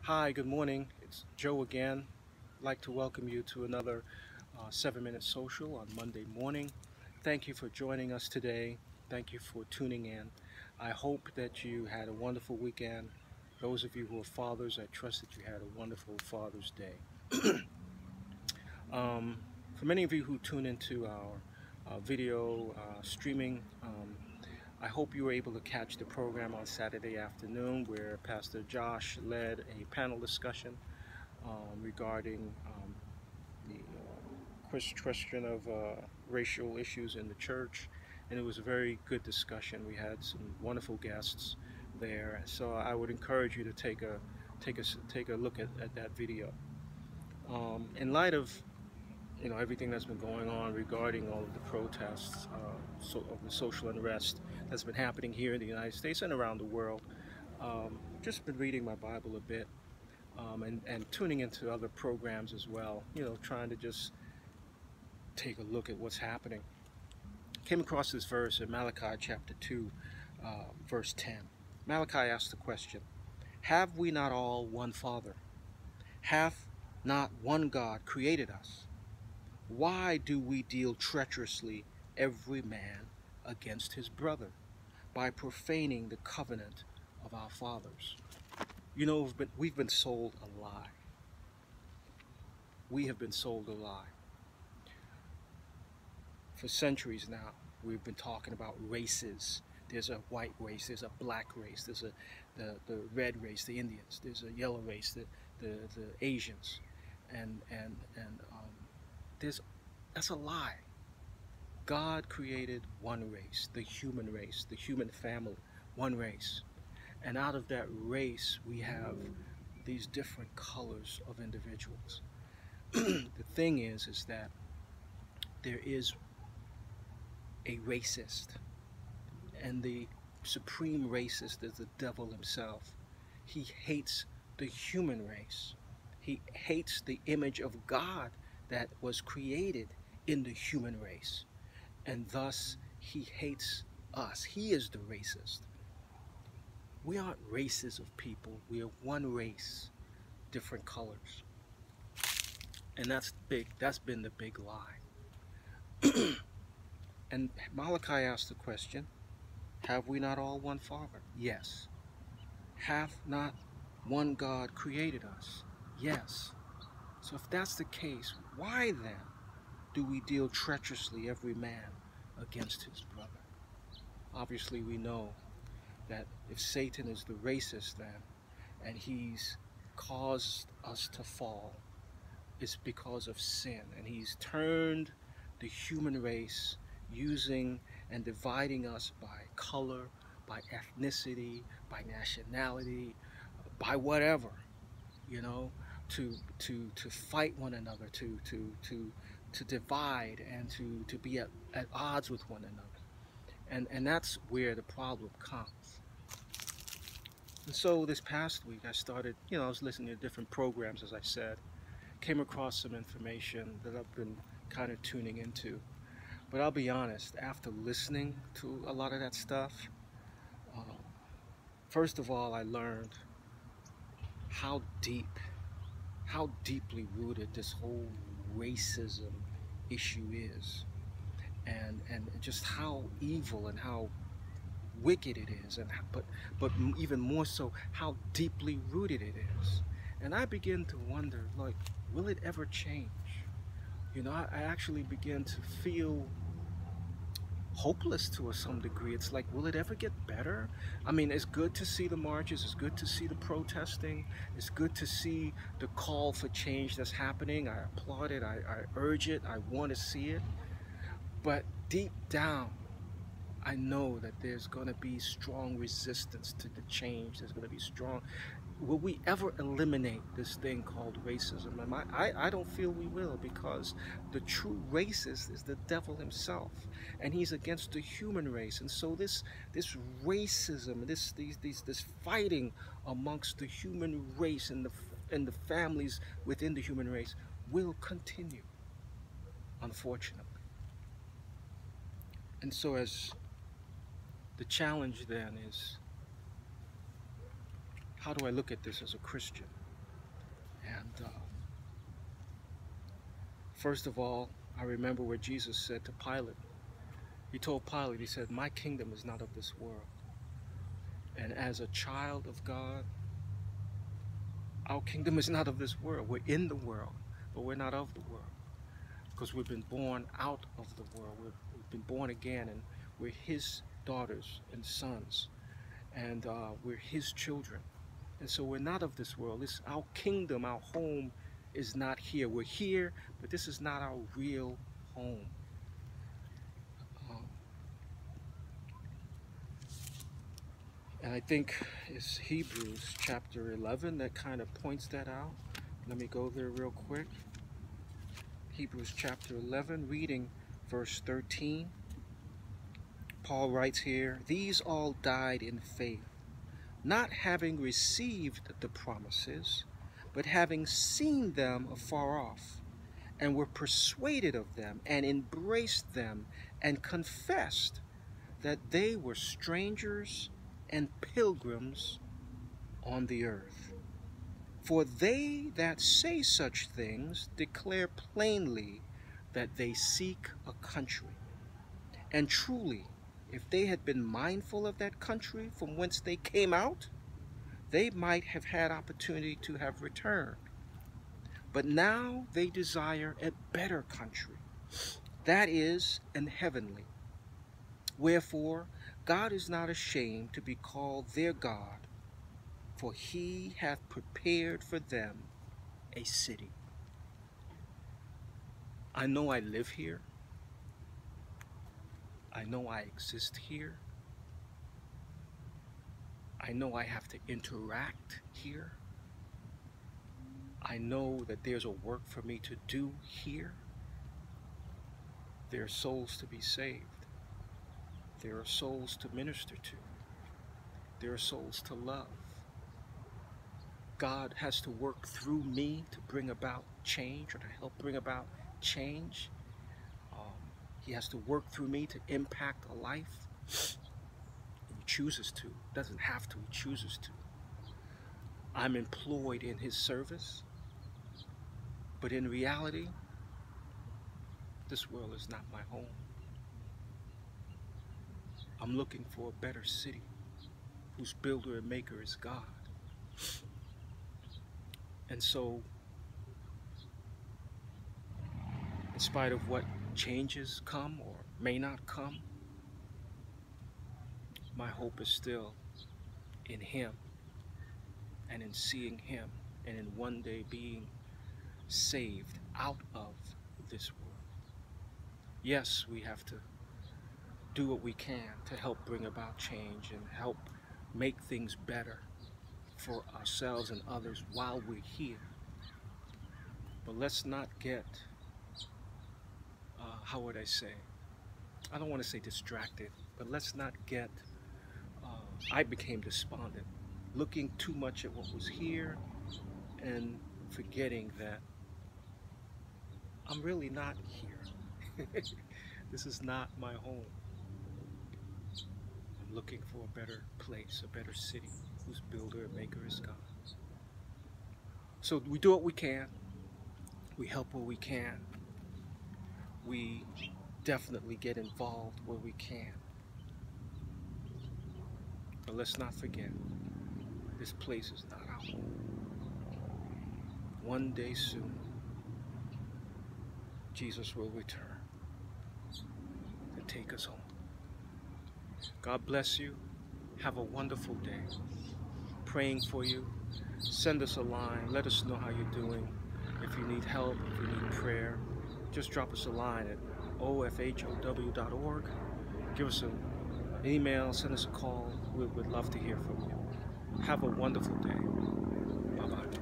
Hi, good morning. It's Joe again. I'd like to welcome you to another 7-Minute Social on Monday morning. Thank you for joining us today. Thank you for tuning in. I hope that you had a wonderful weekend. Those of you who are fathers, I trust that you had a wonderful Father's Day. um, for many of you who tune into our video streaming, I hope you were able to catch the program on Saturday afternoon where Pastor Josh led a panel discussion regarding the question of racial issues in the church, and it was a very good discussion. We had some wonderful guests there, so I would encourage you to take a look at that video. In light of everything that's been going on regarding all of the protests, of the social unrest that's been happening here in the United States and around the world. Just been reading my Bible a bit, and tuning into other programs as well. Trying to just take a look at what's happening. Came across this verse in Malachi chapter 2, verse 10. Malachi asked the question, "Have we not all one Father? Hath not one God created us? Why do we deal treacherously every man against his brother by profaning the covenant of our fathers?" We've been sold a lie. We have been sold a lie. For centuries now, we've been talking about races. There's a white race, there's a black race, there's the red race, the Indians, there's a yellow race, the Asians, and that's a lie. God created one race, the human family, one race. And out of that race, we have these different colors of individuals. The thing is that there is a racist, and the supreme racist is the devil himself. He hates the human race. He hates the image of God that was created in the human race. And thus, he hates us. He is the racist. We aren't races of people. We are one race, different colors. And that's big. That's been the big lie. And Malachi asked the question, have we not all one Father? Yes. Hath not one God created us? Yes. So if that's the case, why then do we deal treacherously every man against his brother? Obviously, we know that if Satan is the racist then, and he's caused us to fall, it's because of sin. And he's turned the human race using and dividing us by color, by ethnicity, by nationality, by whatever, to fight one another, to divide, and to be at odds with one another. And that's where the problem comes. And so this past week I started, I was listening to different programs, as I said, came across some information that I've been kind of tuning into. But I'll be honest, after listening to a lot of that stuff, first of all, I learned how deeply rooted this whole racism issue is, and just how evil and how wicked it is, but even more so, how deeply rooted it is. And I begin to wonder, like, will it ever change? I actually begin to feel hopeless to some degree. It's like, will it ever get better? I mean, it's good to see the marches, it's good to see the protesting, it's good to see the call for change that's happening. I applaud it, I urge it, I want to see it. But deep down, I know that there's going to be strong resistance to the change. There's going to be strong. Will we ever eliminate this thing called racism? And I don't feel we will, because the true racist is the devil himself, and he's against the human race. And so this racism, this fighting amongst the human race and the families within the human race will continue, unfortunately. And so as the challenge then is, how do I look at this as a Christian? First of all, I remember what Jesus said to Pilate. He told Pilate, he said, "My kingdom is not of this world." And as a child of God, our kingdom is not of this world. We're in the world, but we're not of the world. Because we've been born out of the world. We've been born again, and we're His daughters and sons. And we're His children. And so we're not of this world. It's our kingdom, our home is not here. We're here, but this is not our real home. And I think it's Hebrews chapter 11 that kind of points that out. Let me go there real quick. Hebrews chapter 11, reading verse 13. Paul writes here, "These all died in faith, not having received the promises, but having seen them afar off, and were persuaded of them, and embraced them, and confessed that they were strangers and pilgrims on the earth. For they that say such things declare plainly that they seek a country. And truly, if they had been mindful of that country from whence they came out, they might have had opportunity to have returned. But now they desire a better country, that is, an heavenly. Wherefore, God is not ashamed to be called their God, for He hath prepared for them a city." I know I live here. I know I exist here. I know I have to interact here. I know that there's a work for me to do here. There are souls to be saved. There are souls to minister to. There are souls to love. God has to work through me to bring about change, or to help bring about change. He has to work through me to impact a life. He chooses to. Doesn't have to. He chooses to. I'm employed in His service. But in reality, this world is not my home. I'm looking for a better city whose builder and maker is God. And so, in spite of what changes come or may not come, my hope is still in Him, and in seeing Him, and in one day being saved out of this world. Yes, we have to do what we can to help bring about change and help make things better for ourselves and others while we're here. But let's not get, how would I say? I don't want to say distracted, but let's not get, I became despondent, looking too much at what was here and forgetting that I'm really not here. This is not my home. I'm looking for a better place, a better city, whose builder and maker is God. So we do what we can. We help where we can. We definitely get involved where we can. But let's not forget, this place is not our home. One day soon, Jesus will return to take us home. God bless you. Have a wonderful day. Praying for you. Send us a line. Let us know how you're doing. If you need help, if you need prayer, just drop us a line at ofhow.org. Give us an email, send us a call. We would love to hear from you. Have a wonderful day. Bye-bye.